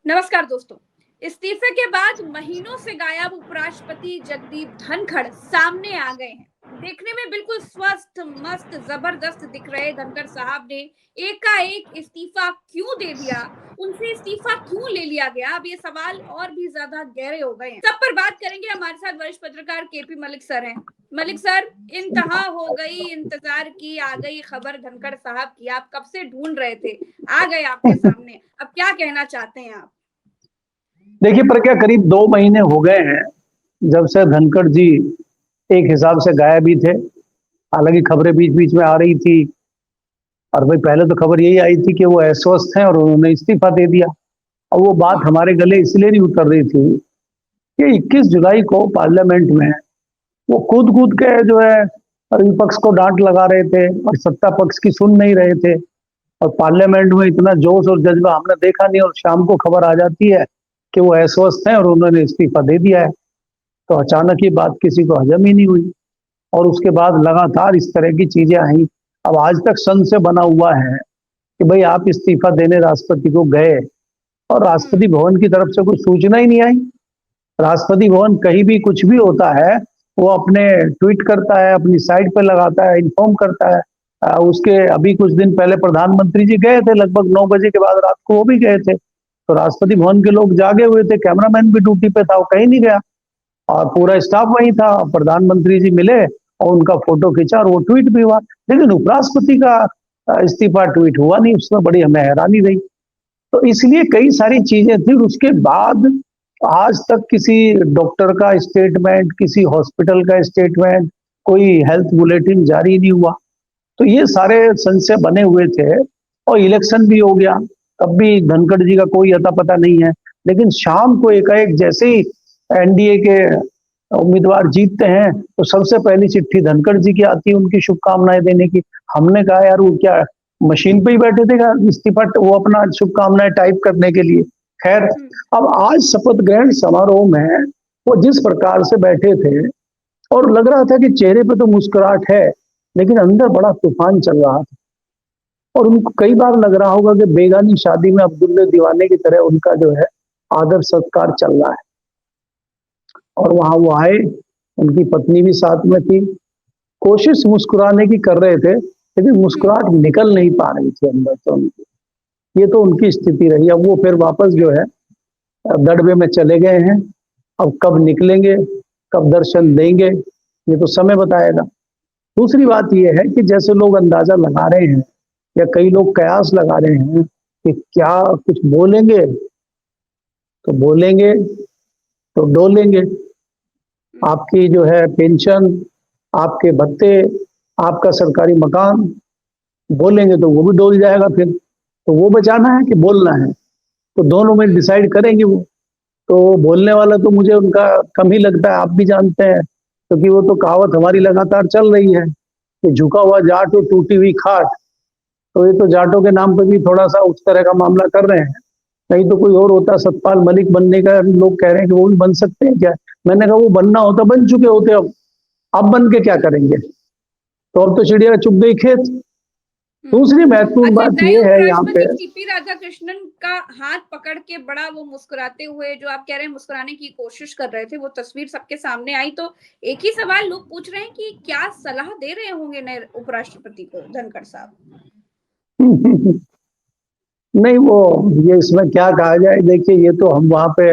नमस्कार दोस्तों। इस्तीफे के बाद महीनों से गायब उपराष्ट्रपति जगदीप धनखड़ सामने आ गए हैं। देखने में बिल्कुल स्वस्थ, मस्त, जबरदस्त दिख रहे धनखड़ साहब ने एकाएक इस्तीफा क्यों दे दिया, उनसे इस्तीफा क्यों ले लिया गया, अब ये सवाल और भी ज्यादा गहरे हो गए हैं। सब पर बात करेंगे। हमारे साथ वरिष्ठ पत्रकार केपी मलिक सर हैं। मलिक सर, इंतहा हो गई, इंतजार की, आ गई खबर धनखड़ साहब की। आप कब से ढूंढ रहे थे, आ गए आपके सामने। अब क्या कहना चाहते हैं आप? देखिए प्रज्ञा, करीब 2 महीने हो गए हैं जब से धनखड़ जी एक हिसाब से गायब ही थे। हालांकि खबरें बीच बीच में आ रही थी, और भाई पहले तो खबर यही आई थी कि वो अस्वस्थ हैं और उन्होंने इस्तीफा दे दिया। और वो बात हमारे गले इसलिए नहीं उतर रही थी कि 21 जुलाई को पार्लियामेंट में वो कूद कूद के जो है विपक्ष को डांट लगा रहे थे और सत्ता पक्ष की सुन नहीं रहे थे। और पार्लियामेंट में इतना जोश और जज्बा हमने देखा नहीं, और शाम को खबर आ जाती है कि वो अस्वस्थ हैं और उन्होंने इस्तीफा दे दिया है। तो अचानक ये बात किसी को हजम ही नहीं हुई, और उसके बाद लगातार इस तरह की चीजें आई। अब आज तक सन से बना हुआ है कि भाई आप इस्तीफा देने राष्ट्रपति को गए और राष्ट्रपति भवन की तरफ से कोई सूचना ही नहीं आई। राष्ट्रपति भवन कहीं भी कुछ भी होता है वो अपने ट्वीट करता है, अपनी साइट पे लगाता है, इन्फॉर्म करता है। उसके अभी कुछ दिन पहले प्रधानमंत्री जी गए थे, लगभग 9 बजे के बाद रात को वो भी गए थे। तो राष्ट्रपति भवन के लोग जागे हुए थे, कैमरामैन भी ड्यूटी पे था, वो कहीं नहीं गया और पूरा स्टाफ वहीं था। प्रधानमंत्री जी मिले और उनका फोटो खींचा और वो ट्वीट भी हुआ, लेकिन उपराष्ट्रपति का इस्तीफा ट्वीट हुआ नहीं। उसमें बड़ी हमें हैरानी रही। तो इसलिए कई सारी चीजें थी। उसके बाद आज तक किसी डॉक्टर का स्टेटमेंट, किसी हॉस्पिटल का स्टेटमेंट, कोई हेल्थ बुलेटिन जारी नहीं हुआ। तो ये सारे संशय बने हुए थे, और इलेक्शन भी हो गया, तब भी धनखड़ जी का कोई अता पता नहीं है। लेकिन शाम को एकाएक जैसे ही एनडीए के उम्मीदवार जीतते हैं तो सबसे पहली चिट्ठी धनखड़ जी की आती है उनकी शुभकामनाएं देने की। हमने कहा यार वो क्या मशीन पे ही बैठे थे क्या इस्तीफा वो अपना शुभकामनाएं टाइप करने के लिए। खैर, अब आज शपथ ग्रहण समारोह में वो जिस प्रकार से बैठे थे और लग रहा था कि चेहरे पे तो मुस्कुराहट है, लेकिन अंदर बड़ा तूफान चल रहा था। और उनको कई बार लग रहा होगा कि बेगानी शादी में अब्दुल्ले दीवाने की तरह उनका जो है आदर सत्कार चल रहा है। और वहां वो आए, उनकी पत्नी भी साथ में थी, कोशिश मुस्कुराने की कर रहे थे, लेकिन मुस्कुराहट निकल नहीं पा रही थी अंदर से उनकी। ये तो उनकी स्थिति रही। अब वो फिर वापस जो है दड़बे में चले गए हैं। अब कब निकलेंगे, कब दर्शन देंगे, ये तो समय बताएगा। दूसरी बात यह है कि जैसे लोग अंदाजा लगा रहे हैं या कई लोग कयास लगा रहे हैं कि क्या कुछ बोलेंगे तो बोलेंगे तो डोलेंगे। आपकी जो है पेंशन, आपके भत्ते, आपका सरकारी मकान, बोलेंगे तो वो भी डोल जाएगा। फिर तो वो बचाना है कि बोलना है, तो दोनों में डिसाइड करेंगे वो। तो बोलने वाला तो मुझे उनका कम ही लगता है, आप भी जानते हैं, क्योंकि वो तो कहावत हमारी लगातार चल रही है कि झुका हुआ जाट और टूटी हुई खाट। तो ये तो जाटों के नाम पर भी थोड़ा सा उस तरह का मामला कर रहे हैं। नहीं तो कोई और होता, सतपाल मलिक बनने का लोग कह रहे हैं कि वो भी बन सकते हैं क्या। मैंने कहा वो बनना होता बन चुके होते, अब बन के क्या करेंगे। तो अब तो चिड़िया चुग गई खेत। दूसरी महत्वपूर्ण बात ये है यहाँ पे, सीपी राधाकृष्णन का हाथ पकड़ के बड़ा वो मुस्कुराते हुए, जो आप कह रहे हैं मुस्कुराने की कोशिश कर रहे थे, वो तस्वीर सबके सामने आई। तो एक ही सवाल लोग पूछ रहे हैं कि क्या सलाह दे रहे होंगे नए उपराष्ट्रपति को धनखड़ साहब? नहीं, वो ये इसमें क्या कहा जाए। देखिए, ये तो हम वहां पे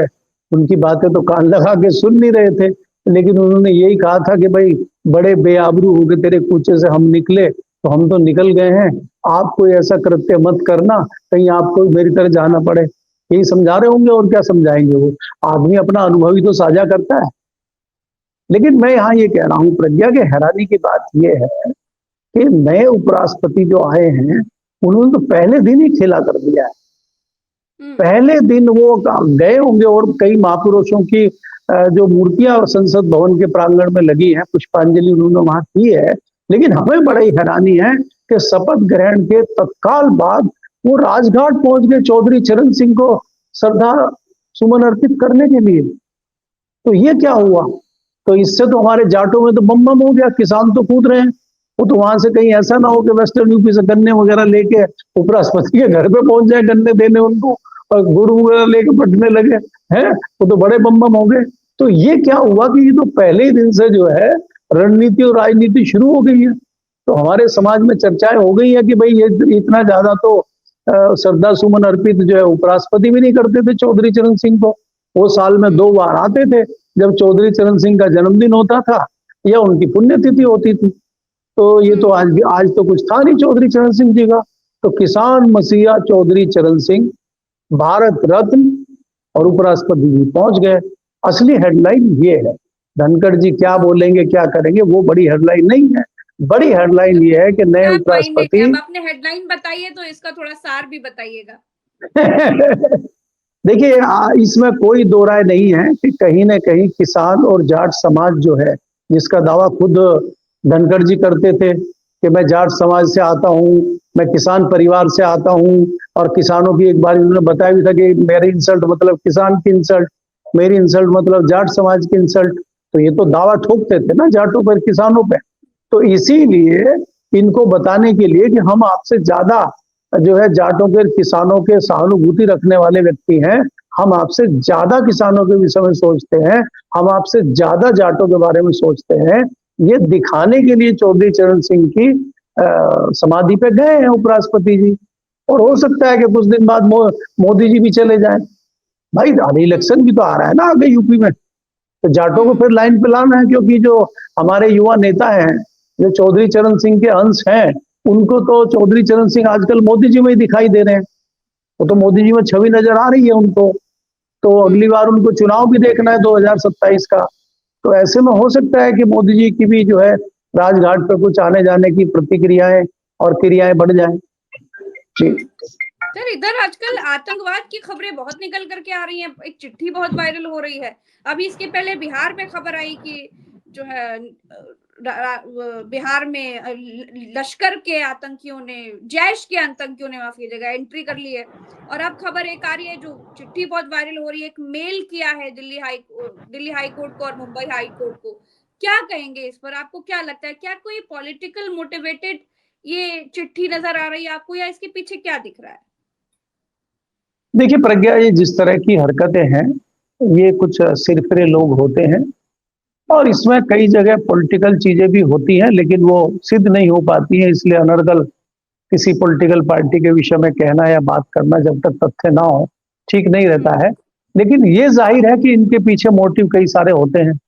उनकी बातें तो कान लगा के सुन नहीं रहे थे, लेकिन उन्होंने यही कहा था कि भाई बड़े बेआबरू हो गए तेरे कूचे से हम निकले, तो हम तो निकल गए हैं, आप कोई ऐसा कृत्य मत करना, कहीं आपको मेरी तरह जाना पड़े। यही समझा रहे होंगे, और क्या समझाएंगे। वो आदमी अपना अनुभव ही तो साझा करता है। लेकिन मैं यहाँ ये कह रहा हूँ प्रज्ञा के हैरानी की बात ये है कि नए उपराष्ट्रपति जो आए हैं उन्होंने तो पहले दिन ही खेला कर दिया है। पहले दिन वो गए होंगे और कई महापुरुषों की जो मूर्तियां संसद भवन के प्रांगण में लगी हैं, पुष्पांजलि उन्होंने वहां की है। लेकिन हमें बड़ी हैरानी है कि शपथ ग्रहण के तत्काल बाद वो राजघाट पहुंच गए चौधरी चरण सिंह को श्रद्धा सुमन अर्पित करने के लिए। तो ये क्या हुआ। तो इससे तो हमारे जाटों में तो बम बम हो गया, किसान तो कूद रहे हैं। वो तो वहां से कहीं ऐसा ना हो कि वेस्टर्न यूपी से गन्ने वगैरह लेके उपराष्ट्रपति के घर पे पहुंच जाए गन्ने देने उनको, गुरु वगैरह लेके पटने लगे हैं, वो तो बड़े बम बम हो गए। तो ये क्या हुआ कि ये तो पहले ही दिन से जो है रणनीति और राजनीति शुरू हो गई है। तो हमारे समाज में चर्चाएं हो गई है कि भाई ये इतना ज्यादा तो श्रद्धा सुमन अर्पित जो है उपराष्ट्रपति भी नहीं करते थे चौधरी चरण सिंह को। वो साल में 2 बार आते थे, जब चौधरी चरण सिंह का जन्मदिन होता था या उनकी पुण्यतिथि होती थी। तो ये तो आज तो कुछ था नहीं चौधरी चरण सिंह जी का। तो किसान मसीहा चौधरी चरण सिंह भारत रत्न और उपराष्ट्रपति जी पहुंच गए। असली हेडलाइन ये है। धनखड़ जी क्या बोलेंगे क्या करेंगे वो बड़ी हेडलाइन नहीं है। बड़ी हेडलाइन ये है कि नए क्या मायने उपराष्ट्रपति अब आपने हेडलाइन बताइए तो इसका थोड़ा सार भी बताइएगा। देखिए इसमें कोई दो राय नहीं है कि कहीं ना कहीं किसान और जाट समाज जो है, जिसका दावा खुद धनखड़ जी करते थे कि मैं जाट समाज से आता हूँ, मैं किसान परिवार से आता हूँ, और किसानों की एक बार इन्होंने बताया भी था कि मेरी इंसल्ट मतलब किसान की इंसल्ट, मेरी इंसल्ट मतलब जाट समाज की इंसल्ट। तो ये तो दावा ठोकते थे ना जाटों पर किसानों पे। तो इसीलिए इनको बताने के लिए कि हम आपसे ज्यादा जो है जाटों के किसानों के सहानुभूति रखने वाले व्यक्ति हैं, हम आपसे ज्यादा किसानों के विषय में सोचते हैं, हम आपसे ज्यादा जाटों के बारे में सोचते हैं, ये दिखाने के लिए चौधरी चरण सिंह की समाधि पे गए हैं उपराष्ट्रपति जी। और हो सकता है कि कुछ दिन बाद मोदी जी भी चले जाएं। भाई अभी इलेक्शन भी तो आ रहा है ना आगे यूपी में, तो जाटों को फिर लाइन पे लाना है, क्योंकि जो हमारे युवा नेता हैं जो चौधरी चरण सिंह के अंश हैं, उनको तो चौधरी चरण सिंह आजकल मोदी जी में ही दिखाई दे रहे हैं। वो तो मोदी जी में छवि नजर आ रही है उनको। तो अगली बार उनको चुनाव भी देखना है 2027 का। तो ऐसे में हो सकता है कि मोदी जी की भी जो है राजघाट पर कुछ आने जाने की प्रतिक्रियाएं और क्रियाएं बढ़ जाएं। सर इधर आजकल आतंकवाद की खबरें बहुत निकल करके आ रही हैं, एक चिट्ठी बहुत वायरल हो रही है। अभी इसके पहले बिहार में खबर आई कि जो है बिहार में लश्कर के आतंकियों ने, जैश के आतंकियों ने माफ कीजिएगा, एंट्री कर ली है। और अब खबर एक आ रही है, जो चिट्ठी बहुत वायरल हो रही है, एक मेल किया है दिल्ली हाई कोर्ट को और मुंबई हाई कोर्ट को। क्या कहेंगे इस पर? आपको क्या लगता है, क्या कोई पॉलिटिकल मोटिवेटेड ये चिट्ठी नजर आ रही है आपको, या इसके पीछे क्या दिख रहा है? देखिए प्रज्ञा, ये जिस तरह की हरकतें हैं, ये कुछ सिरफिरे लोग होते हैं, और इसमें कई जगह पॉलिटिकल चीजें भी होती हैं, लेकिन वो सिद्ध नहीं हो पाती हैं। इसलिए अनर्गल किसी पॉलिटिकल पार्टी के विषय में कहना या बात करना जब तक तथ्य ना हो ठीक नहीं रहता है। लेकिन ये जाहिर है कि इनके पीछे मोटिव कई सारे होते हैं,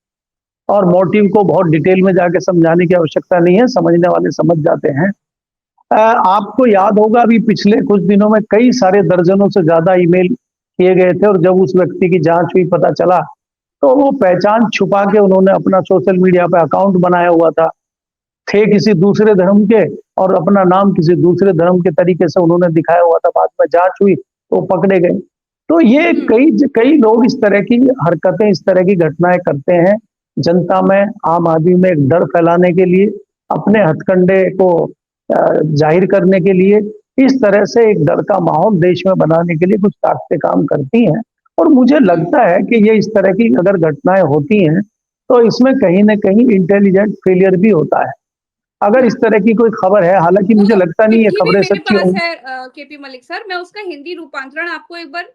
और मोटिव को बहुत डिटेल में जाके समझाने की आवश्यकता नहीं है, समझने वाले समझ जाते हैं। आपको याद होगा अभी पिछले कुछ दिनों में कई सारे दर्जनों से ज्यादा ईमेल किए गए थे, और जब उस व्यक्ति की जांच हुई पता चला तो वो पहचान छुपा के उन्होंने अपना सोशल मीडिया पे अकाउंट बनाया हुआ था, थे किसी दूसरे धर्म के, और अपना नाम किसी दूसरे धर्म के तरीके से उन्होंने दिखाया हुआ था। बाद में जांच हुई तो पकड़े गए। तो ये कई कई लोग इस तरह की हरकतें, इस तरह की घटनाएं करते हैं जनता में, आम आदमी में एक डर फैलाने के लिए, अपने हथकंडे को जाहिर करने के लिए। इस तरह से एक डर का माहौल देश में बनाने के लिए कुछ ताकतें काम करती हैं। और मुझे लगता है कि ये इस तरह की अगर घटनाएं होती हैं तो इसमें कहीं ना कहीं इंटेलिजेंट फेलियर भी होता है। अगर इस तरह की कोई खबर है, हालांकि मुझे लगता नहीं ये चिट्ठी भी खबरें मेरे सच्ची पास होंगी। है केपी मलिक सर, मैं उसका हिंदी रूपांतरण आपको एक बार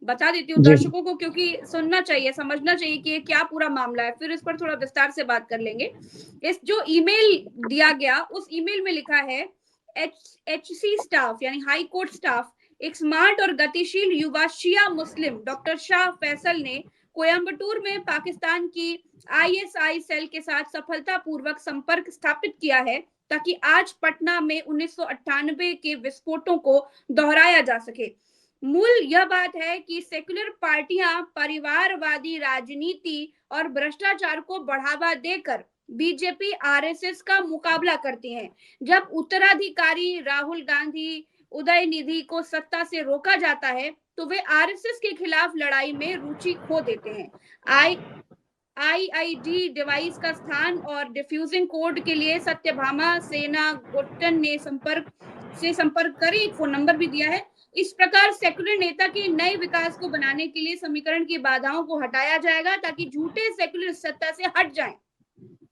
बता देती हूँ जी दर्शकों को, क्योंकि सुनना चाहिए, समझना चाहिए कि ये क्या पूरा मामला है, फिर इस पर थोड़ा विस्तार से बात कर लेंगे। इस जो ईमेल दिया गया, उस ईमेल में लिखा है, एचसी स्टाफ यानी हाई कोर्ट स्टाफ, एक स्मार्ट और गतिशील युवा शिया मुस्लिम डॉक्टर शाह फैसल ने कोयम्बटूर में पाकिस्तान की आईएसआई सेल के साथ सफलतापूर्वक संपर्क स्थापित किया है, ताकि आज पटना में 1998 के विस्फोटों को दोहराया जा सके। मूल यह बात है कि सेक्युलर पार्टियां परिवारवादी राजनीति और भ्रष्टाचार को बढ़ावा देकर बीजेपी आरएसएस का मुकाबला करती हैं। जब उत्तराधिकारी राहुल गांधी उदयनिधि को सत्ता से रोका जाता है तो वे आरएसएस के खिलाफ लड़ाई में रुचि खो देते हैं। आईआईडी डिवाइस का स्थान और डिफ्यूजिंग कोड के लिए सत्यभामा सेना गुट्टन ने संपर्क करें, एक फोन नंबर भी दिया है। इस प्रकार सेक्युलर नेता के नए विकास को बनाने के लिए समीकरण की बाधाओं को हटाया जाएगा, ताकि झूठे सेक्युलर सत्ता से हट जाएं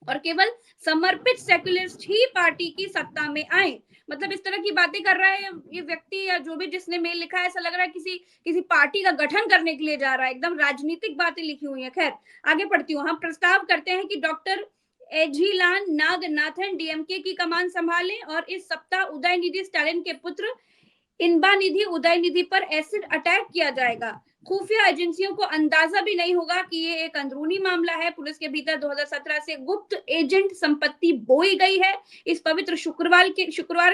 और केवल समर्पित सेक्युलरिस्ट ही पार्टी की सत्ता में आए। मतलब इस तरह की बातें कर रहा है ये व्यक्ति, या जो भी जिसने मेल लिखा है, ऐसा लग रहा है किसी किसी पार्टी का गठन करने के लिए जा रहा है। एकदम राजनीतिक बातें लिखी हुई है। खैर, आगे बढ़ती हूँ। हम प्रस्ताव करते हैं कि डॉक्टर एझिलान नागनाथन डीएमके की कमान संभालें और इस सप्ताह उदयनिधि स्टालिन के पुत्र इंबानिधि उदयनिधि पर एसिड अटैक किया जाएगा। खुफिया एजेंसियों को अंदाजा भी नहीं होगा कि ये एक अंदरूनी मामला है। पुलिस के भीतर 2017 से गुप्त एजेंट संपत्ति बोई गई है इस पवित्र शुक्रवार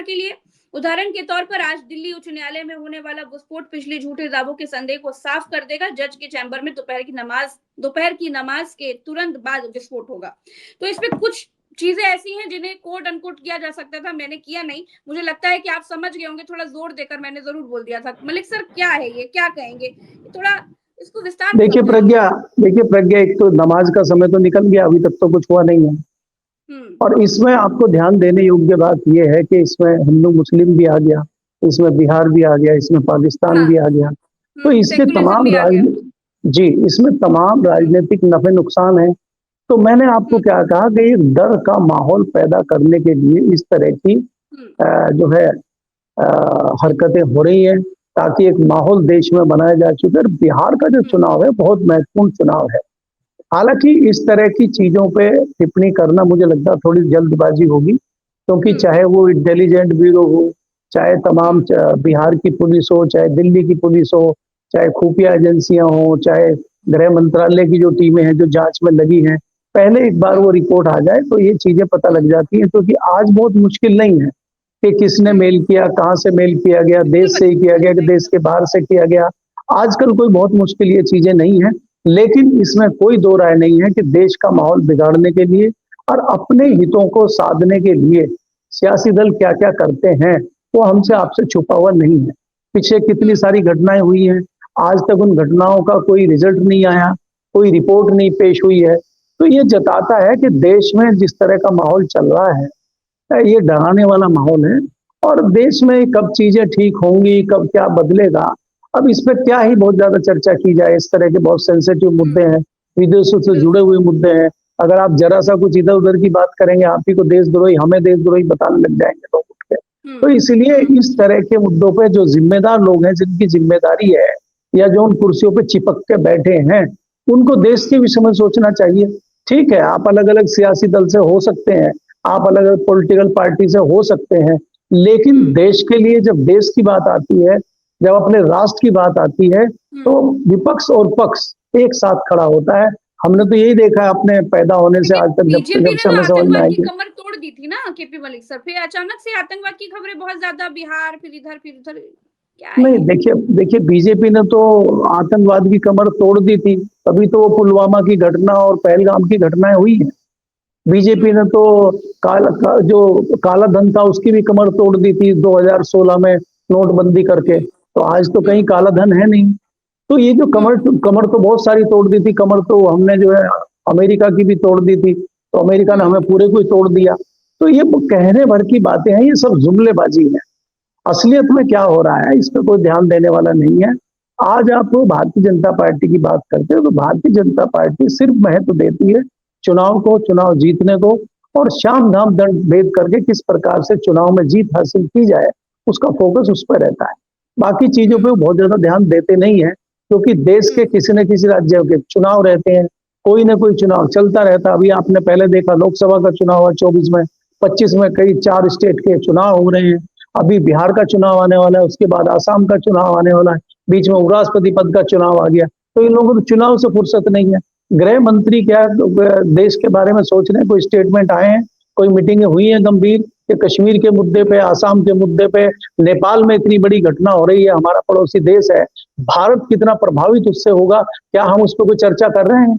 के लिए। उदाहरण के तौर पर आज दिल्ली उच्च न्यायालय में होने वाला विस्फोट पिछले झूठे दावों के संदेह को साफ कर देगा। जज के चैम्बर में दोपहर की नमाज के तुरंत बाद विस्फोट होगा। तो इसमें कुछ चीजें ऐसी हैं जिन्हें कोट अनकोट किया जा सकता था, मैंने किया नहीं। मुझे लगता है कि आप समझ गए होंगे, थोड़ा जोर देकर मैंने जरूर बोल दिया था। मलिक सर, क्या है ये, क्या कहेंगे, थोड़ा इसको विस्तार। देखिए प्रज्ञा, एक तो नमाज का समय तो निकल गया, अभी तक तो कुछ हुआ नहीं है। और इसमें आपको ध्यान देने योग्य बात यह है कि इसमें हिंदू मुस्लिम भी आ गया, इसमें बिहार भी आ गया, इसमें पाकिस्तान भी आ गया। तो इसके तमाम इसमें तमाम राजनीतिक नफे नुकसान है। तो मैंने आपको क्या कहा कि एक डर का माहौल पैदा करने के लिए इस तरह की जो है हरकतें हो रही हैं, ताकि एक माहौल देश में बनाया जा चुका है। बिहार का जो चुनाव है बहुत महत्वपूर्ण चुनाव है। हालांकि इस तरह की चीजों पे टिप्पणी करना मुझे लगता है थोड़ी जल्दबाजी होगी, क्योंकि चाहे वो इंटेलिजेंट ब्यूरो हो, चाहे तमाम बिहार की पुलिस हो, चाहे दिल्ली की पुलिस हो, चाहे खुफिया एजेंसियां हो, चाहे गृह मंत्रालय की जो टीमें हैं जो जांच में लगी हैं, पहले एक बार वो रिपोर्ट आ जाए तो ये चीजें पता लग जाती हैं। क्योंकि आज बहुत मुश्किल नहीं है कि किसने मेल किया, कहाँ से मेल किया गया, देश से ही किया गया कि देश के बाहर से किया गया। आजकल कोई बहुत मुश्किल ये चीजें नहीं है। लेकिन इसमें कोई दो राय नहीं है कि देश का माहौल बिगाड़ने के लिए और अपने हितों को साधने के लिए सियासी दल क्या क्या करते हैं वो हमसे आपसे छुपा हुआ नहीं है। पीछे कितनी सारी घटनाएं हुई हैं, आज तक उन घटनाओं का कोई रिजल्ट नहीं आया, कोई रिपोर्ट नहीं पेश हुई है। तो ये जताता है कि देश में जिस तरह का माहौल चल रहा है ये डराने वाला माहौल है। और देश में कब चीजें ठीक होंगी, कब क्या बदलेगा, अब इस पर क्या ही बहुत ज्यादा चर्चा की जाए। इस तरह के बहुत सेंसिटिव मुद्दे हैं, विदेशों से जुड़े हुए मुद्दे हैं। अगर आप जरा सा कुछ इधर उधर की बात करेंगे, आप ही को देशद्रोही, हमें देशद्रोही बताने लग जाएंगे लोग उठ के। तो इसलिए इस तरह के मुद्दों पे जो जिम्मेदार लोग हैं, जिनकी जिम्मेदारी है या जो उन कुर्सियों पे चिपक के बैठे हैं, उनको देश के विषय में सोचना चाहिए। ठीक है, आप अलग अलग सियासी दल से हो सकते हैं, आप अलग अलग पॉलिटिकल पार्टी से हो सकते हैं, लेकिन देश के लिए जब देश की बात आती है, जब अपने राष्ट्र की बात आती है, तो विपक्ष और पक्ष एक साथ खड़ा होता है। हमने तो यही देखा है अपने पैदा होने से आज तक, जब से हमें समझ में आई है। कमर तोड़ दी थी ना केपी मलिक सर, फिर अचानक से आतंकवाद की खबरें बहुत ज्यादा, बिहार फिर इधर फिर उधर, नहीं, देखिए बीजेपी ने तो आतंकवाद की कमर तोड़ दी थी, तभी तो वो पुलवामा की घटना और पहलगाम की घटनाएं हुई है। बीजेपी ने तो जो काला धन था उसकी भी कमर तोड़ दी थी 2016 में नोटबंदी करके। तो आज तो कहीं काला धन है नहीं। तो ये जो कमर तो बहुत सारी तोड़ दी थी। कमर तो हमने जो है अमेरिका की भी तोड़ दी थी, तो अमेरिका ने हमें पूरे को ही तोड़ दिया। तो ये कहने भर की बातें हैं, ये सब जुमलेबाजी है। असलियत में क्या हो रहा है इस पर कोई ध्यान देने वाला नहीं है। आज आप भारतीय जनता पार्टी की बात करते हो तो भारतीय जनता पार्टी सिर्फ महत्व देती है चुनाव को, चुनाव जीतने को, और शाम दाम दंड भेद करके किस प्रकार से चुनाव में जीत हासिल की जाए, उसका फोकस उस पर रहता है। बाकी चीजों पे बहुत ज्यादा ध्यान देते नहीं है, क्योंकि देश के किसी न किसी राज्य के चुनाव रहते हैं, कोई ना कोई चुनाव चलता रहता है। अभी आपने पहले देखा लोकसभा का चुनाव हुआ 24 में, 25 में कई 4 स्टेट के चुनाव हो रहे हैं। अभी बिहार का चुनाव आने वाला है, उसके बाद आसाम का चुनाव आने वाला है, बीच में उपराष्ट्रपति पद का चुनाव आ गया। तो इन लोगों को चुनाव से फुर्सत नहीं है। गृह मंत्री क्या देश के बारे में सोच रहे हैं? कोई स्टेटमेंट आए हैं, कोई मीटिंगें हुई हैं गंभीर कि कश्मीर के मुद्दे पे, आसाम के मुद्दे पे, नेपाल में इतनी बड़ी घटना हो रही है, हमारा पड़ोसी देश है, भारत कितना प्रभावित उससे होगा, क्या हम उस पर कोई चर्चा कर रहे हैं?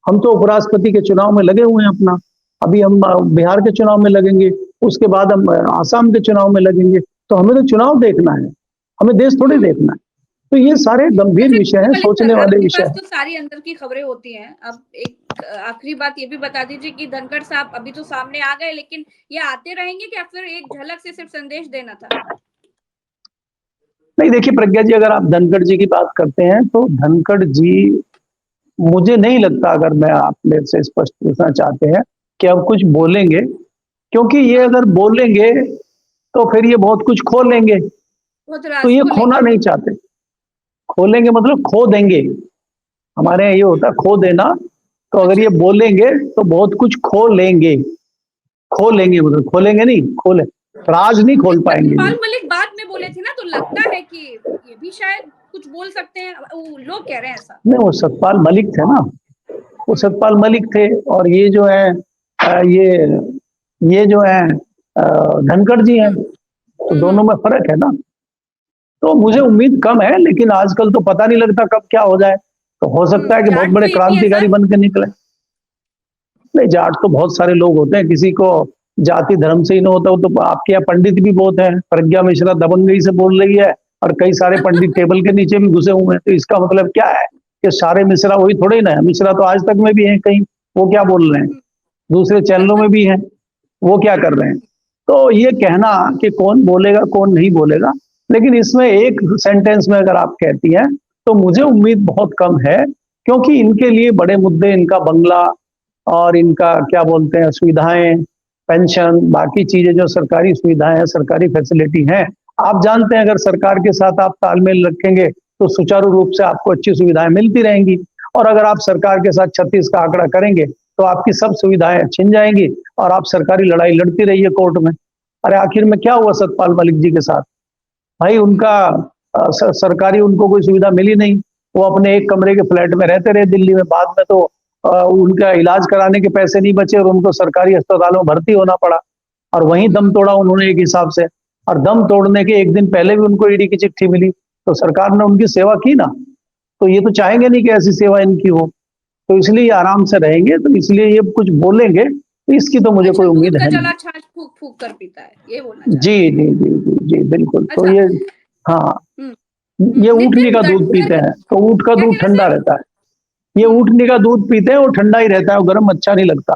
हम तो उपराष्ट्रपति के चुनाव में लगे हुए हैं अपना, अभी हम बिहार के चुनाव में लगेंगे, उसके बाद हम आसाम के चुनाव में लगेंगे। तो हमें तो चुनाव देखना है, हमें देश थोड़े देखना है। तो ये सारे गंभीर विषय हैं, सोचने वाले विषय हैं। तो सारी अंदर की खबरें होती हैं। अब एक आखिरी बात ये भी बता दीजिए कि धनखड़ साहब अभी तो सामने आ गए, लेकिन ये आते रहेंगे क्या, फिर एक झलक से सिर्फ संदेश देना था? नहीं, देखिए प्रज्ञा जी, अगर आप धनखड़ जी की बात करते हैं तो धनखड़ जी, मुझे नहीं लगता, अगर मैं आप मेरे से स्पष्ट पूछना चाहते हैं कि अब कुछ बोलेंगे, क्योंकि ये अगर बोलेंगे तो फिर ये बहुत कुछ खो लेंगे। बहुत तो ये राज को खोना लेंगे। नहीं चाहते। खोलेंगे मतलब खो देंगे। हमारे यहाँ ये होता है खो देना। तो अगर ये अच्छा। बोलेंगे तो बहुत कुछ खो लेंगे। खो लेंगे मतलब खोलेंगे नहीं, खोले राज नहीं खोल पाएंगे सतपाल ये। मलिक बाद में बोले थे ना, तो लगता है कि ये भी शायद कुछ बोल सकते हैं, वो लोग कह रहे हैं ऐसा। नहीं, वो सतपाल मलिक थे ना, वो हम्म। सतपाल मलिक थे। और ये जो है ये जो है धनखड़ जी हैं। हम्म। तो दोनों हम्म। में फर्क है ना। तो मुझे उम्मीद कम है, लेकिन आजकल तो पता नहीं लगता कब क्या हो जाए। तो हो सकता है कि बहुत जाट बड़े तो एक ही है क्रांतिकारी सर। बन के निकले। नहीं, जाट तो बहुत सारे लोग होते हैं, किसी को जाति धर्म से ही नहीं होता। वो तो आपके यहाँ पंडित भी बहुत हैं। प्रज्ञा मिश्रा दबंगई से बोल रही है, और कई सारे पंडित टेबल के नीचे भी घुसे हुए हैं। तो इसका मतलब क्या है कि सारे मिश्रा वही थोड़े ना है। मिश्रा तो आज तक में भी है कहीं, वो क्या बोल रहे हैं। दूसरे चैनलों में भी हैं, वो क्या कर रहे हैं। तो ये कहना कि कौन बोलेगा कौन नहीं बोलेगा, लेकिन इसमें एक सेंटेंस में अगर आप कहती हैं तो मुझे उम्मीद बहुत कम है। क्योंकि इनके लिए बड़े मुद्दे इनका बंगला और इनका क्या बोलते हैं सुविधाएं, पेंशन, बाकी चीजें जो सरकारी सुविधाएं हैं, सरकारी फैसिलिटी हैं। आप जानते हैं अगर सरकार के साथ आप तालमेल रखेंगे तो सुचारू रूप से आपको अच्छी सुविधाएं मिलती रहेंगी। और अगर आप सरकार के साथ 36 का आंकड़ा करेंगे तो आपकी सब सुविधाएं छिन जाएंगी और आप सरकारी लड़ाई लड़ती रहिए कोर्ट में। अरे आखिर में क्या हुआ सतपाल मलिक जी के साथ? भाई उनका सरकारी उनको कोई सुविधा मिली नहीं। वो अपने एक कमरे के फ्लैट में रहते रहे दिल्ली में। बाद में तो उनका इलाज कराने के पैसे नहीं बचे और उनको सरकारी अस्पतालों में भर्ती होना पड़ा। और वहीं दम तोड़ा उन्होंने एक हिसाब से। और दम तोड़ने के एक दिन पहले भी उनको ईडी की चिट्ठी मिली, तो सरकार ने उनकी सेवा की ना। तो ये तो चाहेंगे नहीं कि ऐसी सेवा इनकी हो। तो इसलिए ये आराम से रहेंगे। तो इसलिए ये कुछ बोलेंगे, तो इसकी तो मुझे अच्छा, कोई दूध उम्मीद का है नहीं। जला छाछ फूक फूक कर पीता है, ये बोलना जी चाहते हैं। जी जी जी जी बिल्कुल। तो अच्छा। ये, हाँ, हम्म। ये ऊँटनी नितिन का दूध पीते गडकरी। हैं तो ऊँट का क्या दूध कह रहे ठंडा सर? रहता है। ये हम्म। ऊँटनी का दूध पीते हैं, वो ठंडा ही रहता है, वो गर्म अच्छा नहीं लगता।